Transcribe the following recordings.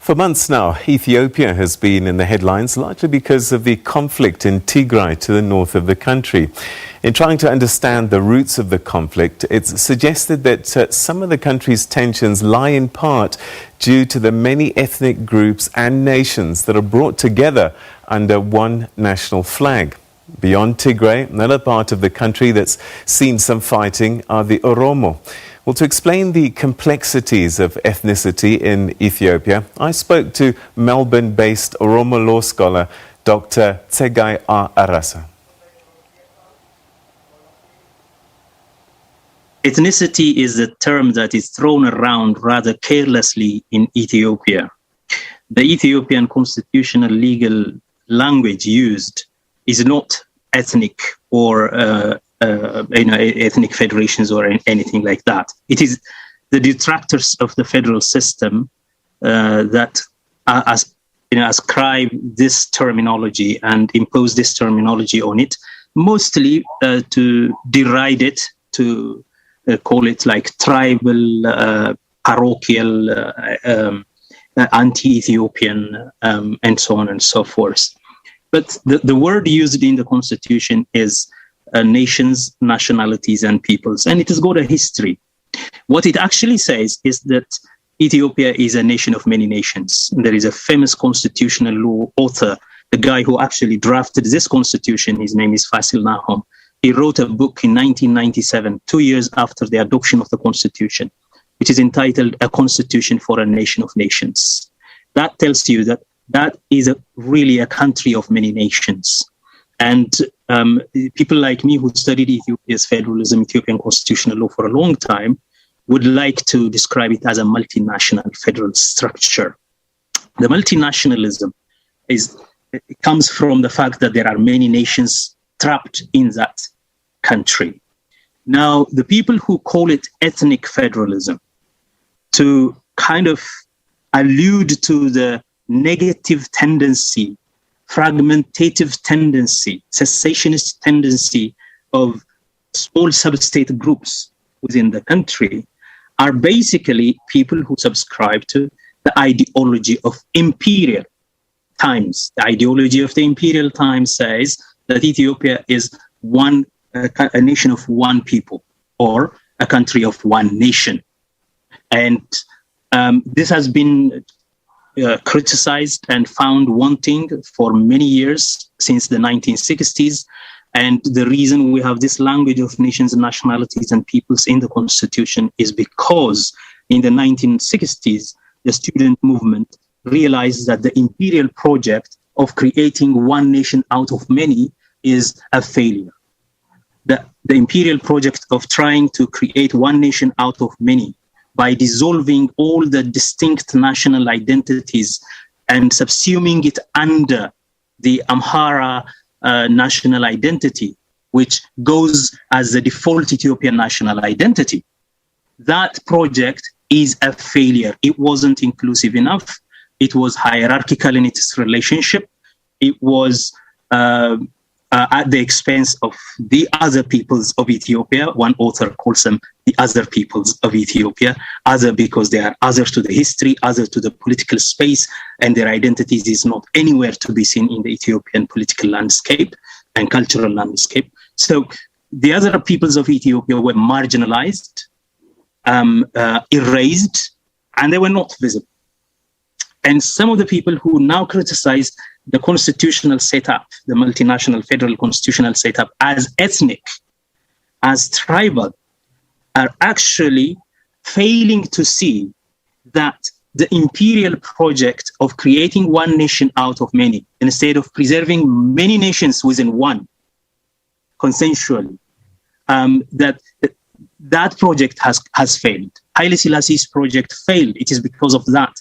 For months now, Ethiopia has been in the headlines largely because of the conflict in Tsegaye to the north of the country. In trying to understand the roots of the conflict, it's suggested that some of the country's tensions lie in part due to the many ethnic groups and nations that are brought together under one national flag. Beyond Tsegaye, another part of the country that's seen some fighting are the Oromo. Well, to explain the complexities of ethnicity in Ethiopia, I spoke to Melbourne-based Oromo law scholar Dr. Tsegaye Ararsa. Ethnicity is a term that is thrown around rather carelessly in Ethiopia. The Ethiopian constitutional legal language used is not ethnic or ethnic federations or anything like that. It is the detractors of the federal system that ascribe this terminology and impose this terminology on it, mostly to deride it, to call it like tribal, parochial, anti-Ethiopian, and so on and so forth. But the word used in the constitution is nations, nationalities, and peoples, and it has got a history. What it actually says is that Ethiopia is a nation of many nations. There is a famous constitutional law author, the guy who actually drafted this constitution. His name is Fasil Nahom. He wrote a book in 1997, 2 years after the adoption of the constitution, which is entitled A Constitution for a Nation of Nations. That tells you that that is really a country of many nations. And people like me who studied Ethiopia's federalism, Ethiopian constitutional law for a long time, would like to describe it as a multinational federal structure. The multinationalism comes from the fact that there are many nations trapped in that country. Now, the people who call it ethnic federalism, to kind of allude to the negative tendency, fragmentative tendency, cessationist tendency of small sub-state groups within the country, are basically people who subscribe to the ideology of imperial times. The ideology of the imperial times says that Ethiopia is a nation of one people, or a country of one nation. And this has been criticized and found wanting for many years, since the 1960s. And the reason we have this language of nations, nationalities, and peoples in the constitution is because in the 1960s, the student movement realized that the imperial project of creating one nation out of many is a failure. The imperial project of trying to create one nation out of many by dissolving all the distinct national identities and subsuming it under the Amhara national identity, which goes as the default Ethiopian national identity. That project is a failure. It wasn't inclusive enough. It was hierarchical in its relationship. It was at the expense of the other peoples of Ethiopia. One author calls them the other peoples of Ethiopia, other because they are other to the history, other to the political space, and their identities is not anywhere to be seen in the Ethiopian political landscape and cultural landscape. So the other peoples of Ethiopia were marginalized, erased, and they were not visible. And some of the people who now criticize the constitutional setup, the multinational federal constitutional setup, as ethnic, as tribal, are actually failing to see that the imperial project of creating one nation out of many, instead of preserving many nations within one, consensually, that project has failed. Haile Selassie's project failed. It is because of that.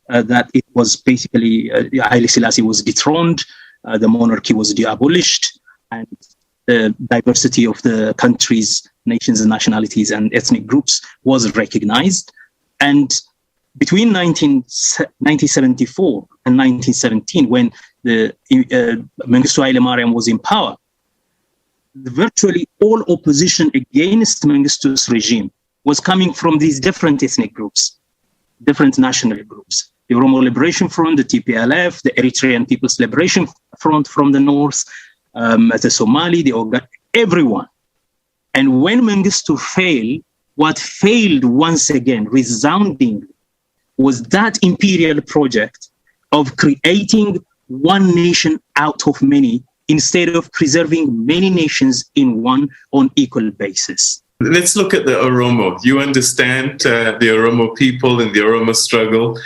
That it was basically Haile Selassie was dethroned, the monarchy was abolished, and the diversity of the country's nations and nationalities and ethnic groups was recognized. And between 1974 and 1917, when the Mengistu Haile Mariam was in power, virtually all opposition against Mengistu's regime was coming from these different ethnic groups, different national groups. the Oromo Liberation Front, the TPLF, the Eritrean People's Liberation Front from the north, the Somali, everyone. And when Mengistu failed, what failed once again, resoundingly, was that imperial project of creating one nation out of many instead of preserving many nations in one on equal basis. Let's look at the Oromo. You understand the Oromo people and the Oromo struggle.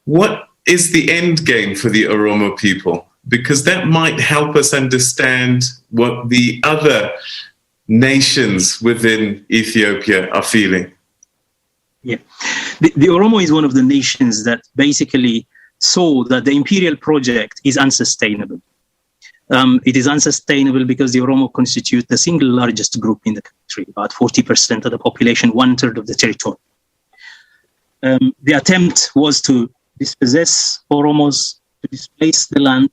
What is the end game for the Oromo people? Because that might help us understand what the other nations within Ethiopia are feeling. Yeah, the Oromo is one of the nations that basically saw that the imperial project is unsustainable. It is unsustainable because the Oromo constitute the single largest group in the country, about 40% of the population, 1/3 of the territory. The attempt was to dispossess Oromos, to displace the land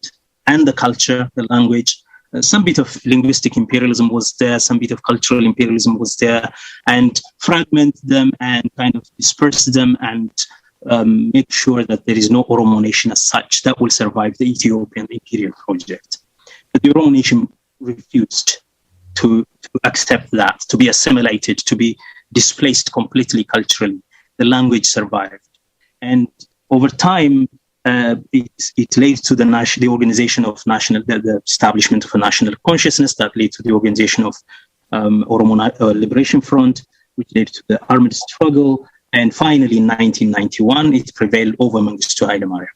and the culture, the language. Some bit of linguistic imperialism was there, some bit of cultural imperialism was there, and fragment them and kind of disperse them and make sure that there is no Oromo nation as such that will survive the Ethiopian imperial project. But the Oromo nation refused to accept that, to be assimilated, to be displaced completely culturally. The language survived. And over time, it led to the organization of the establishment of a national consciousness that led to the organization of Oromo Liberation Front, which led to the armed struggle. And finally, in 1991, it prevailed over Mengistu Haile Mariam,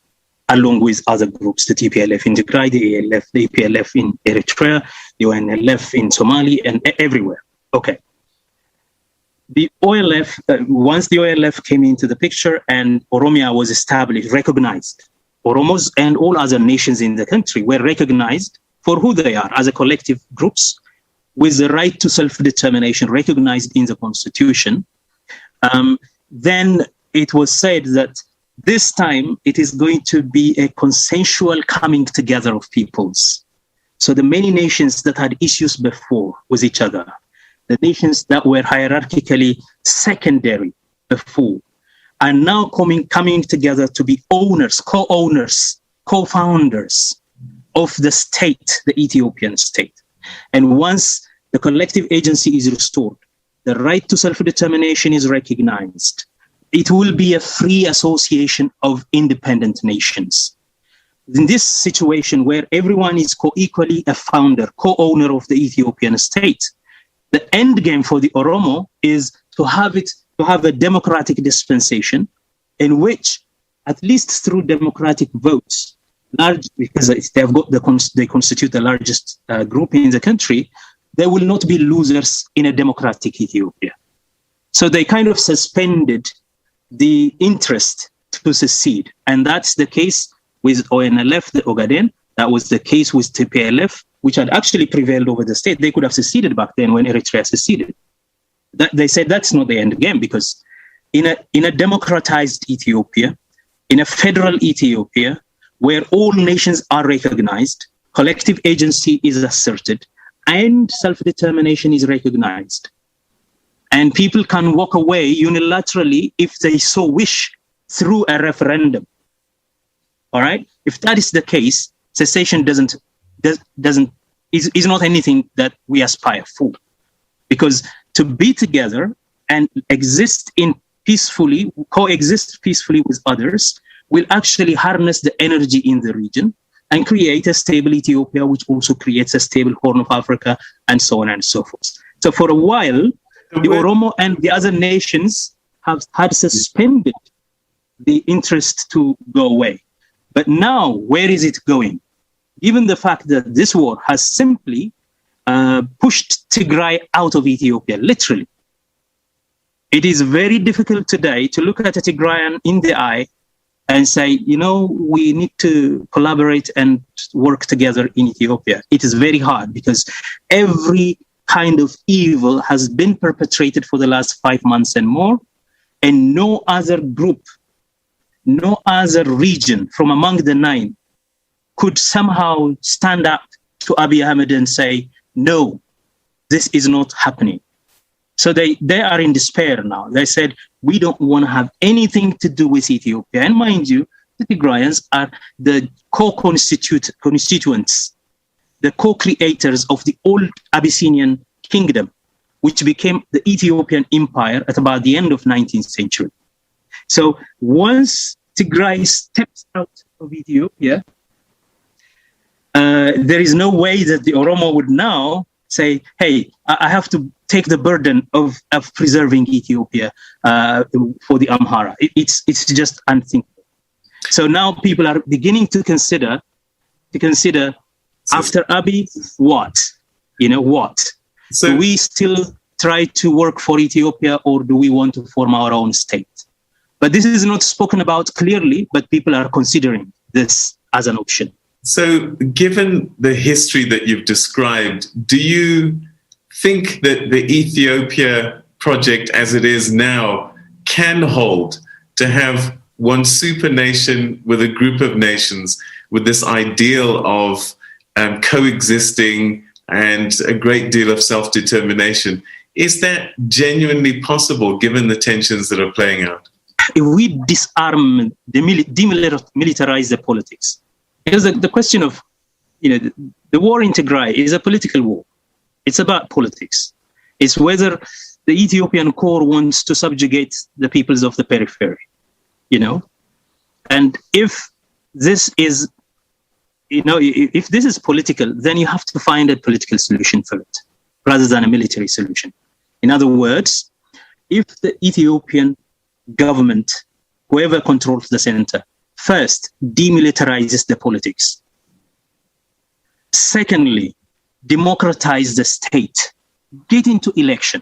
along with other groups, the TPLF in Tigray, the ALF, the APLF in Eritrea, the ONLF in Somali, and everywhere. Okay. The OLF, once the OLF came into the picture and Oromia was established, recognized, Oromos and all other nations in the country were recognized for who they are as a collective groups with the right to self-determination recognized in the constitution. Then it was said that this time it is going to be a consensual coming together of peoples. So the many nations that had issues before with each other, the nations that were hierarchically secondary before, are now coming together to be owners, co-owners, co-founders of the state, the Ethiopian state. And once the collective agency is restored, the right to self-determination is recognized, it will be a free association of independent nations. In this situation where everyone is co-equally a founder, co-owner of the Ethiopian state, the end game for the Oromo is to have a democratic dispensation in which, at least through democratic votes, because they constitute the largest group in the country, they will not be losers in a democratic Ethiopia. So they kind of suspended the interest to secede. And that's the case with ONLF, the Ogaden. That was the case with TPLF, which had actually prevailed over the state. They could have seceded back then when Eritrea seceded. They said that's not the end game, because in a democratized Ethiopia, in a federal Ethiopia, where all nations are recognized, collective agency is asserted, and self-determination is recognized. And people can walk away unilaterally if they so wish through a referendum. All right? If that is the case, secession is not anything that we aspire for. Because to be together and coexist peacefully with others will actually harness the energy in the region and create a stable Ethiopia, which also creates a stable Horn of Africa, and so on and so forth. So for a while, the Oromo and the other nations had suspended the interest to go away. But now, where is it going? Given the fact that this war has simply pushed Tigray out of Ethiopia, literally. It is very difficult today to look at a Tigrayan in the eye and say, we need to collaborate and work together in Ethiopia. It is very hard because every kind of evil has been perpetrated for the last 5 months and more, and no other group, no other region from among the 9 could somehow stand up to Abiy Ahmed and say, no, this is not happening. So they are in despair now. They said, we don't want to have anything to do with Ethiopia. And mind you, the Tigrayans are the constituents, the co-creators of the old Abyssinian kingdom, which became the Ethiopian empire at about the end of 19th century. So once Tigray steps out of Ethiopia, there is no way that the Oromo would now say, hey, I have to take the burden of preserving Ethiopia for the Amhara. It's just unthinkable. So now people are beginning to consider after Abiy, what? What? So do we still try to work for Ethiopia, or do we want to form our own state? But this is not spoken about clearly, but people are considering this as an option. So given the history that you've described, do you think that the Ethiopia project as it is now can hold to have one super nation with a group of nations with this ideal of coexisting and a great deal of self-determination? Is that genuinely possible given the tensions that are playing out? If we disarm, demilitarize the politics, because the question of, the war in Tigray is a political war. It's about politics. It's whether the Ethiopian core wants to subjugate the peoples of the periphery, And if this is, if this is political, then you have to find a political solution for it, rather than a military solution. In other words, if the Ethiopian government, whoever controls the center, first demilitarizes the politics, secondly, democratize the state, get into election,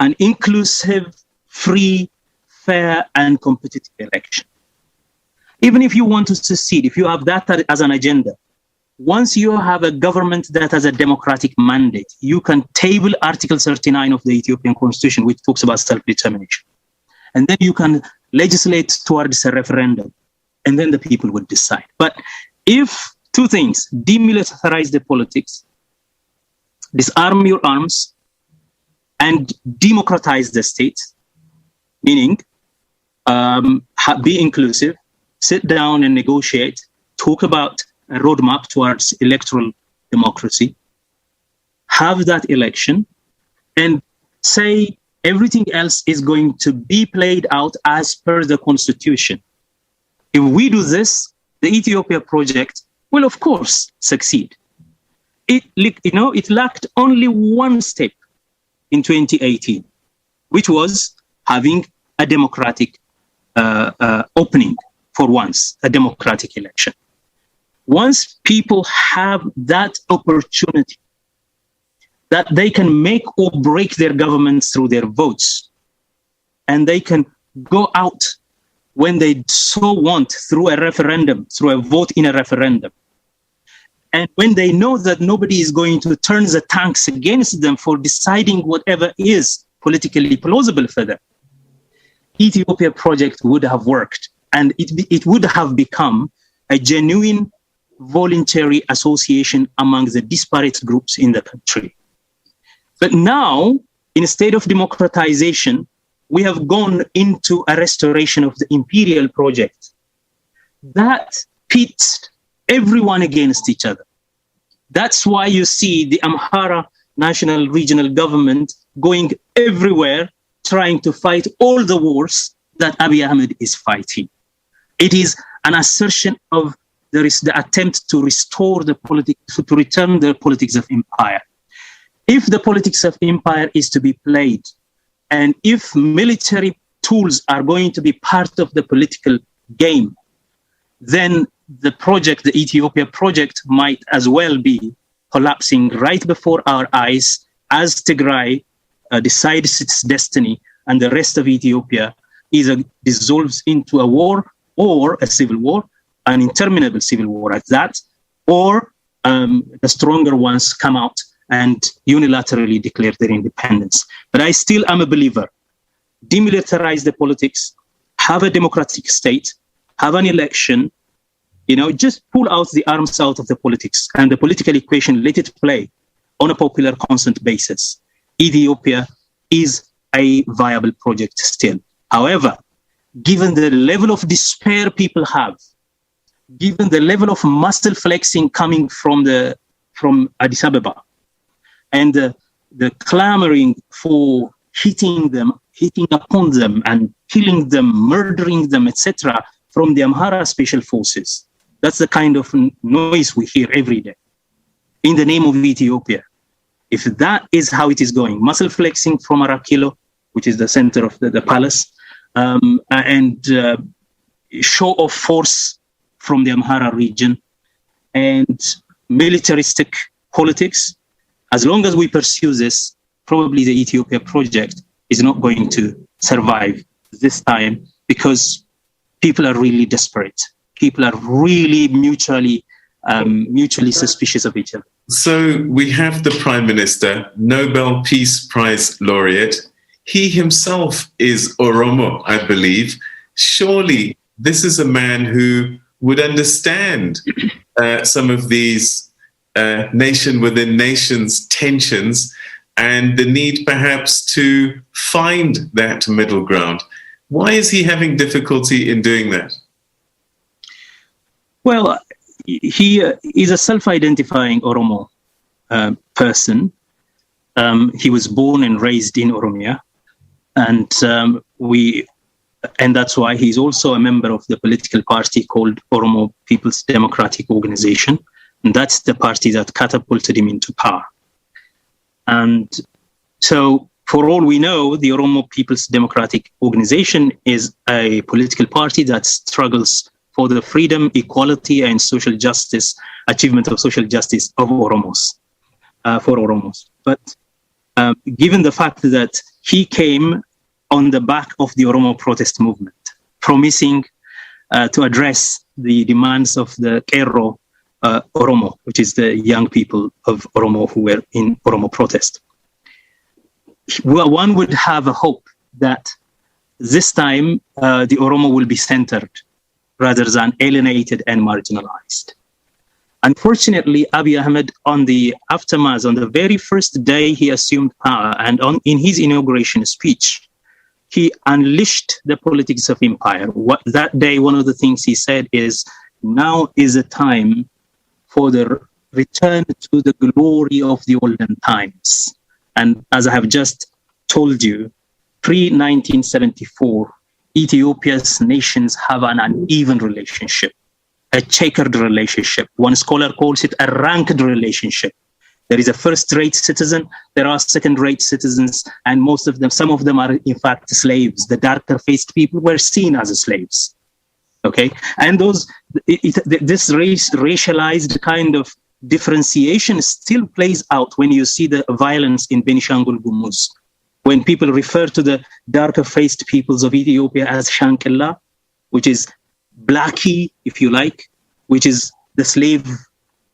an inclusive, free, fair, and competitive election. Even if you want to secede, if you have that as an agenda, once you have a government that has a democratic mandate, you can table Article 39 of the Ethiopian Constitution, which talks about self-determination. And then you can legislate towards a referendum, and then the people would decide. But if two things, demilitarize the politics, disarm your arms, and democratize the state, meaning be inclusive, sit down and negotiate, talk about a roadmap towards electoral democracy, have that election, and say everything else is going to be played out as per the constitution. If we do this, the Ethiopia project will, of course, succeed. It lacked only one step in 2018, which was having a democratic opening for once, a democratic election. Once people have that opportunity, that they can make or break their governments through their votes, and they can go out when they so want through a referendum, through a vote in a referendum. And when they know that nobody is going to turn the tanks against them for deciding whatever is politically plausible for them, Ethiopia project would have worked, and it would have become a genuine voluntary association among the disparate groups in the country. But now, instead of democratization, we have gone into a restoration of the imperial project that pits everyone against each other. That's why you see the Amhara national regional government going everywhere, trying to fight all the wars that Abiy Ahmed is fighting. It is an assertion of the attempt to restore the politics, to return the politics of empire. If the politics of empire is to be played, and if military tools are going to be part of the political game, then the project, the Ethiopia project, might as well be collapsing right before our eyes as Tigray decides its destiny and the rest of Ethiopia either dissolves into a war or a civil war, an interminable civil war at that, or the stronger ones come out and unilaterally declare their independence. But I still am a believer. Demilitarize the politics, have a democratic state, have an election, just pull out the arms out of the politics and the political equation, let it play on a popular consent basis. Ethiopia is a viable project still. However, given the level of despair people have, given the level of muscle flexing coming from Addis Ababa, and the clamoring for hitting upon them and killing them, murdering them, etc., from the Amhara special forces. That's the kind of noise we hear every day in the name of Ethiopia. If that is how it is going, muscle flexing from Arakilo, which is the center of the palace, and show of force from the Amhara region, and militaristic politics, as long as we pursue this, probably the Ethiopia project is not going to survive this time, because people are really desperate. People are really mutually suspicious of each other. So we have the Prime Minister, Nobel Peace Prize laureate. He himself is Oromo, I believe. Surely this is a man who would understand some of these nation within nations tensions and the need perhaps to find that middle ground. Why is he having difficulty in doing that? Well, he is a self-identifying Oromo person. He was born and raised in Oromia, and that's why he's also a member of the political party called Oromo People's Democratic Organization, and that's the party that catapulted him into power. And so, for all we know, the Oromo People's Democratic Organization is a political party that struggles for the freedom, equality, and social justice, achievement of social justice of Oromos, for Oromos. But given the fact that he came on the back of the Oromo protest movement, promising to address the demands of the Qeerroo Oromo, which is the young people of Oromo who were in Oromo protest. One would have a hope that this time the Oromo will be centered rather than alienated and marginalized. Unfortunately, Abiy Ahmed, on the aftermath, on the very first day he assumed power, and in his inauguration speech, he unleashed the politics of empire. That day, one of the things he said is, now is a time for the return to the glory of the olden times. And as I have just told you, pre-1974, Ethiopia's nations have an uneven relationship, a checkered relationship. One scholar calls it a ranked relationship. There is a first-rate citizen, there are second-rate citizens, and some of them are in fact slaves. The darker-faced people were seen as slaves. Okay, and this racialized kind of differentiation still plays out when you see the violence in Benishangul Gumuz. When people refer to the darker-faced peoples of Ethiopia as Shankella, which is Blackie, if you like, which is the slave.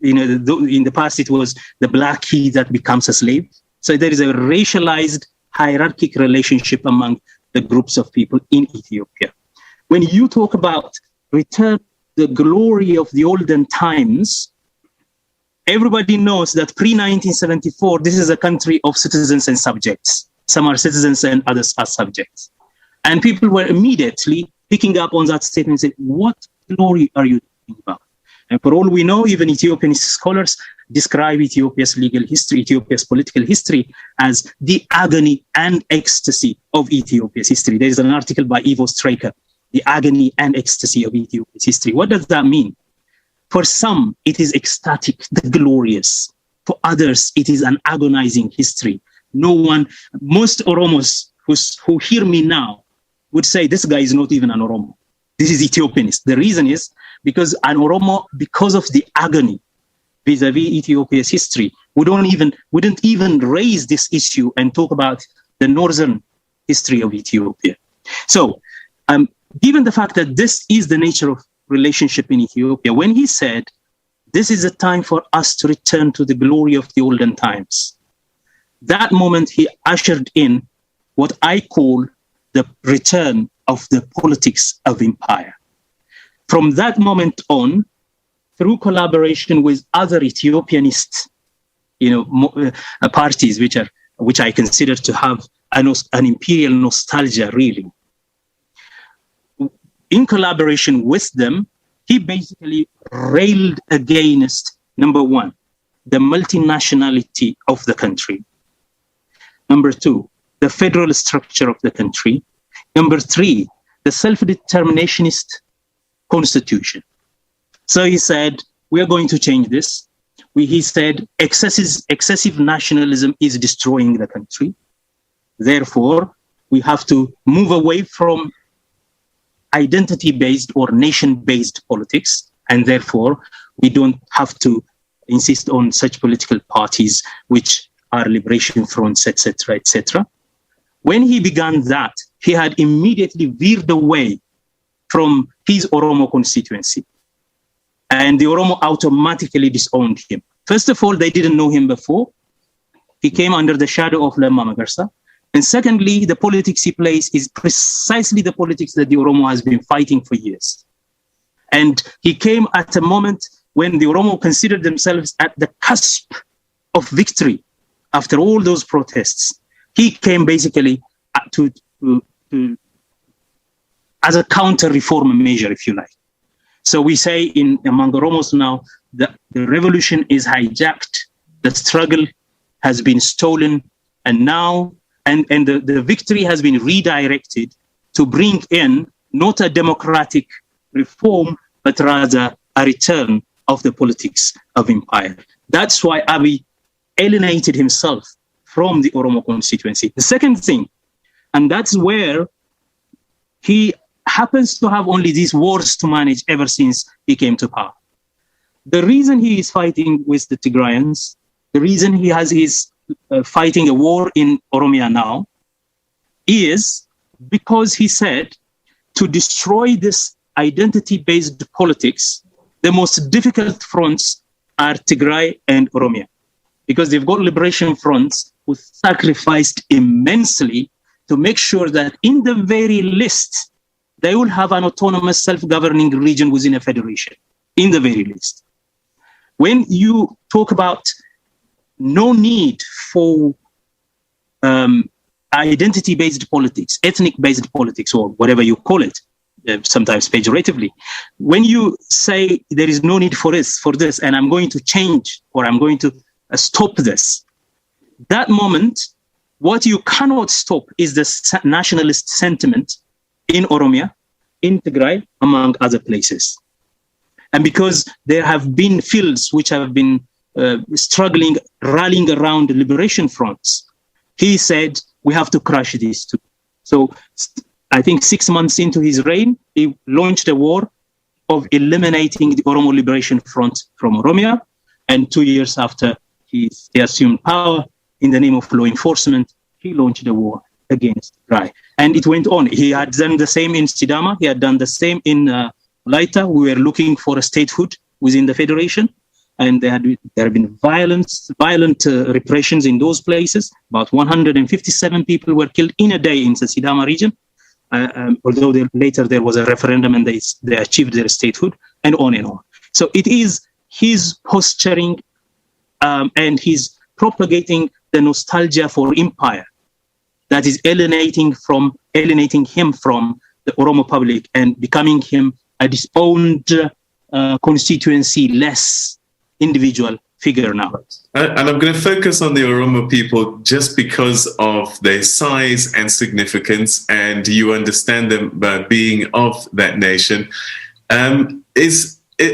In the past, it was the Blackie that becomes a slave. So there is a racialized, hierarchic relationship among the groups of people in Ethiopia. When you talk about return the glory of the olden times, everybody knows that pre-1974, this is a country of citizens and subjects. Some are citizens and others are subjects. And people were immediately picking up on that statement and saying, what glory are you talking about? And for all we know, even Ethiopian scholars describe Ethiopia's legal history, Ethiopia's political history, as the agony and ecstasy of Ethiopia's history. There is an article by Ivo Straker, The Agony and Ecstasy of Ethiopia's History. What does that mean? For some, it is ecstatic, the glorious. For others, it is an agonizing history. Most Oromos who hear me now would say, this guy is not even an Oromo. This is Ethiopianist. The reason is because an Oromo, because of the agony vis-a-vis Ethiopia's history, wouldn't even raise this issue and talk about the northern history of Ethiopia. So, given the fact that this is the nature of relationship in Ethiopia, when he said, this is a time for us to return to the glory of the olden times, that moment he ushered in what I call the return of the politics of empire. From that moment on, through collaboration with other Ethiopianist, parties which I consider to have an imperial nostalgia, really. In collaboration with them, he basically railed against, number one, the multinationality of the country. Number two, the federal structure of the country. Number three, the self-determinationist constitution. So he said, we are going to change this. He said, excessive nationalism is destroying the country. Therefore, we have to move away from identity-based or nation-based politics, and therefore we don't have to insist on such political parties which are liberation fronts, etc., etc. When he began that, he had immediately veered away from his Oromo constituency, and the Oromo automatically disowned him. First of all, they didn't know him before. He came under the shadow of Lemma Magarsa. And secondly, the politics he plays is precisely the politics that the Oromo has been fighting for years. And he came at a moment when the Oromo considered themselves at the cusp of victory after all those protests. He came basically as a counter-reform measure, if you like. So we say among Oromos now that the revolution is hijacked, the struggle has been stolen, and now the victory has been redirected to bring in not a democratic reform, but rather a return of the politics of empire. That's why Abiy alienated himself from the Oromo constituency. The second thing, and that's where he happens to have only these wars to manage ever since he came to power. The reason he is fighting with the Tigrayans, the reason he is fighting a war in Oromia now, is because he said to destroy this identity-based politics, the most difficult fronts are Tigray and Oromia, because they've got liberation fronts who sacrificed immensely to make sure that in the very least, they will have an autonomous self-governing region within a federation, in the very least. When you talk about no need for identity-based politics, ethnic-based politics, or whatever you call it, sometimes pejoratively, when you say there is no need for this, and I'm going to change, or I'm going to stop this, that moment, what you cannot stop is the nationalist sentiment in Oromia, in Tigray, among other places. And because there have been fields which have been struggling, rallying around liberation fronts, he said, we have to crush these two. So I think 6 months into his reign, he launched a war of eliminating the Oromo Liberation Front from Oromia. And 2 years after he assumed power, in the name of law enforcement, he launched a war against Tigray. And it went on. He had done the same in Sidama. He had done the same in Laita. We were looking for a statehood within the federation. And there have been violent repressions in those places. About 157 people were killed in a day in the Sidama region. Although later there was a referendum and they achieved their statehood, and on and on. So it is his posturing and his propagating the nostalgia for empire that is alienating him from the Oromo public and becoming him a disowned constituency-less individual figure now. And I'm going to focus on the Oromo people just because of their size and significance, and you understand them by being of that nation. Are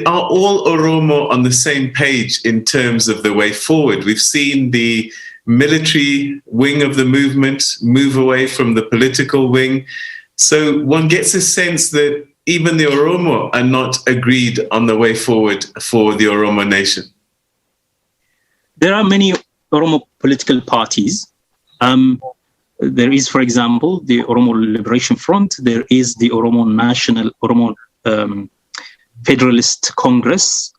all Oromo on the same page in terms of the way forward? We've seen the military wing of the movement move away from the political wing. So one gets a sense that even the Oromo are not agreed on the way forward for the Oromo nation. There are many Oromo political parties. There is, for example, the Oromo Liberation Front. There is the Oromo Federalist Congress,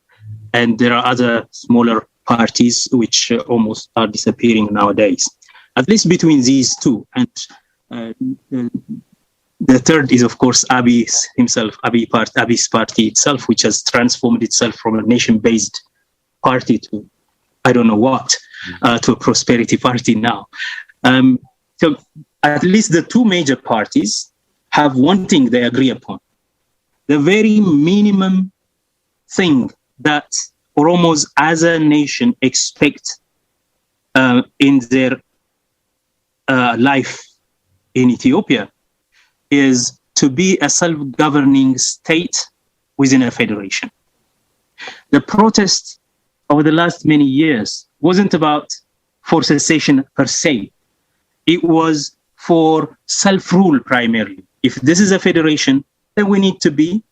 and there are other smaller parties which almost are disappearing nowadays. At least between these two, and the third is, of course, Abiy's party itself, which has transformed itself from a nation-based party to I don't know what, to a prosperity party now. So at least the two major parties have one thing they agree upon. The very minimum thing that Oromos as a nation expect in their life in Ethiopia is to be a self-governing state within a federation. The protest over the last many years wasn't about for secession per se. It was for self-rule primarily. If this is a federation, then we need to be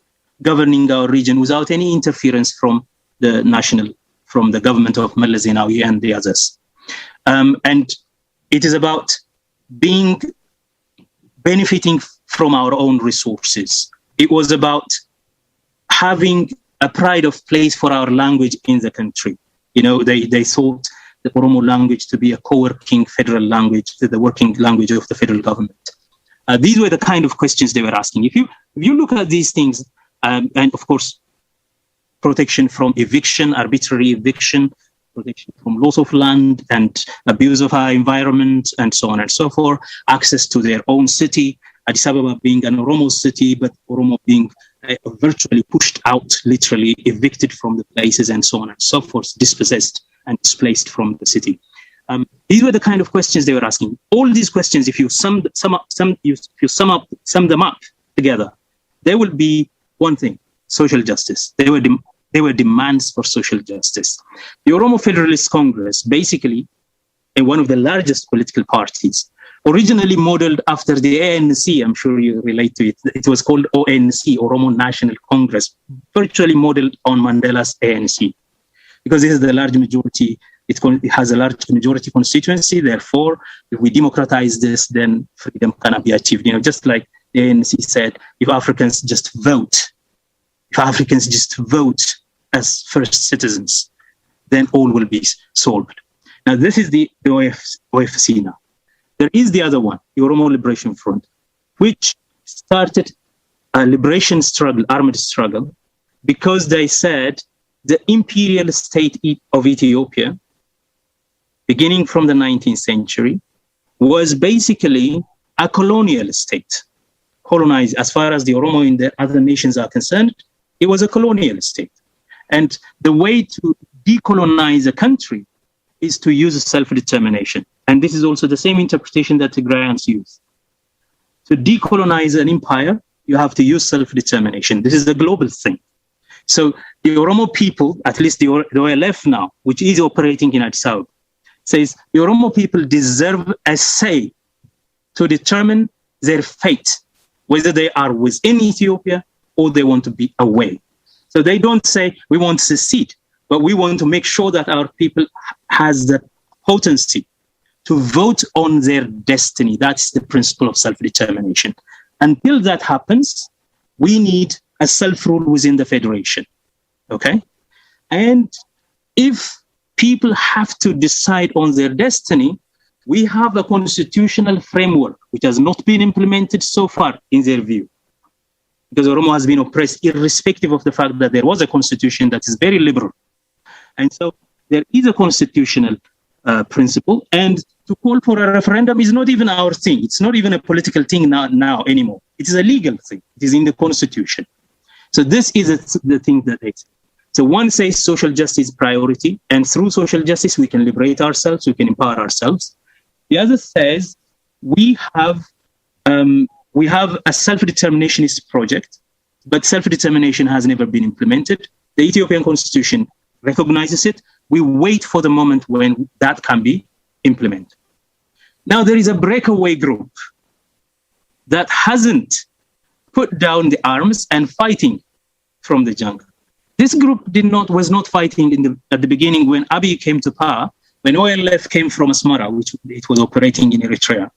governing our region without any interference from the government of Meles Zenawi and the others. And it is about benefiting from our own resources. It was about having a pride of place for our language in the country. They thought the Oromo language to be a co-working federal language, the working language of the federal government. These were the kind of questions they were asking. If you look at these things, and of course, protection from eviction, arbitrary eviction, protection from loss of land and abuse of our environment, and so on and so forth, access to their own city, Addis Ababa being an Oromo city, but Oromo being virtually pushed out, literally evicted from the places, and so on and so forth, dispossessed and displaced from the city. These were the kind of questions they were asking. All these questions, if you sum them up together, there will be one thing: social justice. They were demands for social justice. The Oromo Federalist Congress, basically, one of the largest political parties, originally modeled after the ANC. I'm sure you relate to it. It was called ONC, Oromo National Congress, virtually modeled on Mandela's ANC, because this is the large majority. It has a large majority constituency. Therefore, if we democratize this, then freedom cannot be achieved. Just like the ANC said, if Africans just vote as first citizens, then all will be solved. Now, this is the OFC now. There is the other one, the Oromo Liberation Front, which started a liberation struggle, armed struggle, because they said the imperial state of Ethiopia, beginning from the 19th century, was basically a colonial state. Colonized, as far as the Oromo in the other nations are concerned, it was a colonial state. And the way to decolonize a country is to use self-determination. And this is also the same interpretation that Tigrayans use. To decolonize an empire, you have to use self-determination. This is the global thing. So the Oromo people, at least the OLF now, which is operating in Addis Ababa, says the Oromo people deserve a say to determine their fate, whether they are within Ethiopia or they want to be away. So they don't say we want to secede, but we want to make sure that our people has the potency to vote on their destiny. That's the principle of self-determination. Until that happens, we need a self-rule within the federation, okay? And if people have to decide on their destiny, we have a constitutional framework which has not been implemented so far in their view, because Oromo has been oppressed irrespective of the fact that there was a constitution that is very liberal. And so there is a constitutional principle, and to call for a referendum is not even our thing. It's not even a political thing now anymore. It is a legal thing. It is in the constitution. So this is the thing that they say. So one says social justice is priority, and through social justice we can liberate ourselves, we can empower ourselves. The other says we have a self-determinationist project, but self-determination has never been implemented. The Ethiopian constitution recognizes it. We wait for the moment when that can be implemented. Now there is a breakaway group that hasn't put down the arms and fighting from the jungle. This group was not fighting at the beginning when Abiy came to power, when OLF came from Asmara, which it was operating in Eritrea.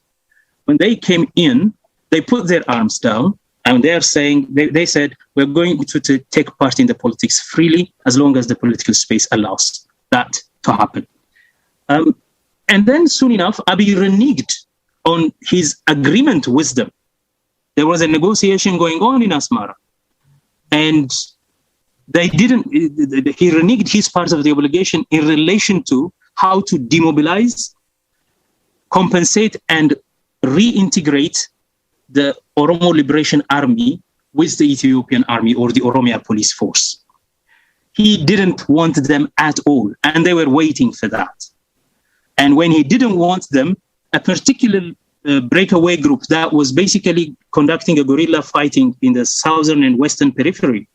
When they came in, they put their arms down, and they said, we're going to take part in the politics freely as long as the political space allows that to happen. And then soon enough, Abiy reneged on his agreement with them. There was a negotiation going on in Asmara, and he reneged his part of the obligation in relation to how to demobilize, compensate, and reintegrate the Oromo Liberation Army with the Ethiopian army or the Oromia Police Force. He didn't want them at all, and they were waiting for that. And when he didn't want them, a particular breakaway group that was basically conducting a guerrilla fighting in the southern and western periphery,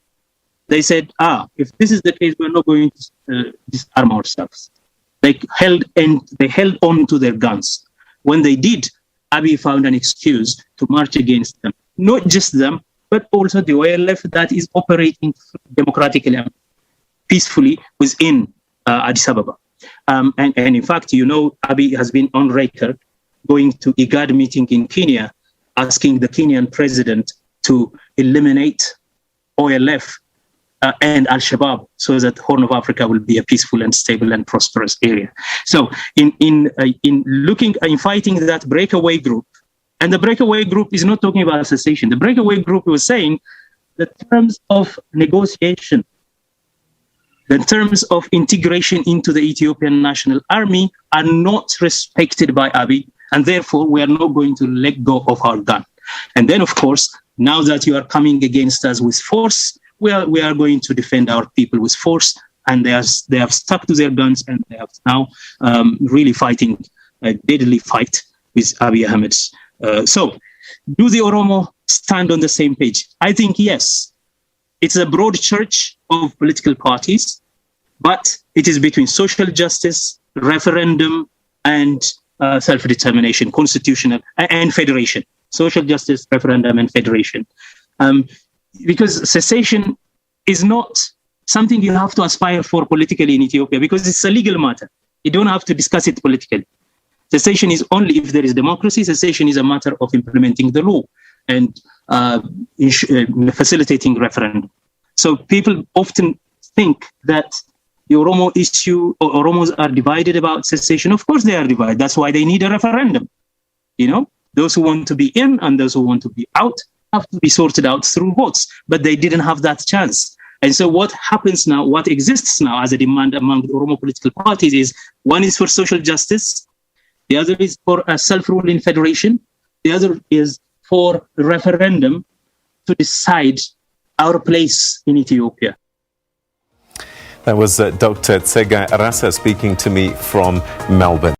they said, if this is the case, we're not going to disarm ourselves. They held on to their guns. When they did, Abiy found an excuse to march against them. Not just them, but also the OLF that is operating democratically and peacefully within Addis Ababa. And in fact, Abiy has been on record going to IGAD meeting in Kenya, asking the Kenyan president to eliminate OLF and Al-Shabaab so that Horn of Africa will be a peaceful and stable and prosperous area. So in fighting that breakaway group, and the breakaway group is not talking about secession. The breakaway group was saying the terms of negotiation, the terms of integration into the Ethiopian National Army are not respected by Abiy, and therefore we are not going to let go of our gun. And then, of course, now that you are coming against us with force, we are going to defend our people with force, and they have stuck to their guns, and they have now really fighting a deadly fight with Abiy Ahmed. So, do the Oromo stand on the same page? I think yes. It's a broad church of political parties, but it is between social justice, referendum, and self-determination, constitutional, and federation. Social justice, referendum, and federation. Because secession is not something you have to aspire for politically in Ethiopia, because it's a legal matter. You don't have to discuss it politically. Secession is only if there is democracy. Secession is a matter of implementing the law and facilitating referendum. So people often think that the Oromo issue, or Oromos are divided about secession. Of course they are divided. That's why they need a referendum. Those who want to be in and those who want to be out have to be sorted out through votes, but they didn't have that chance. And so what happens now, what exists now as a demand among the Oromo political parties is, one is for social justice, the other is for a self-rule in federation, the other is for referendum to decide our place in Ethiopia. That was Dr. Tsegaye Ararsa speaking to me from Melbourne.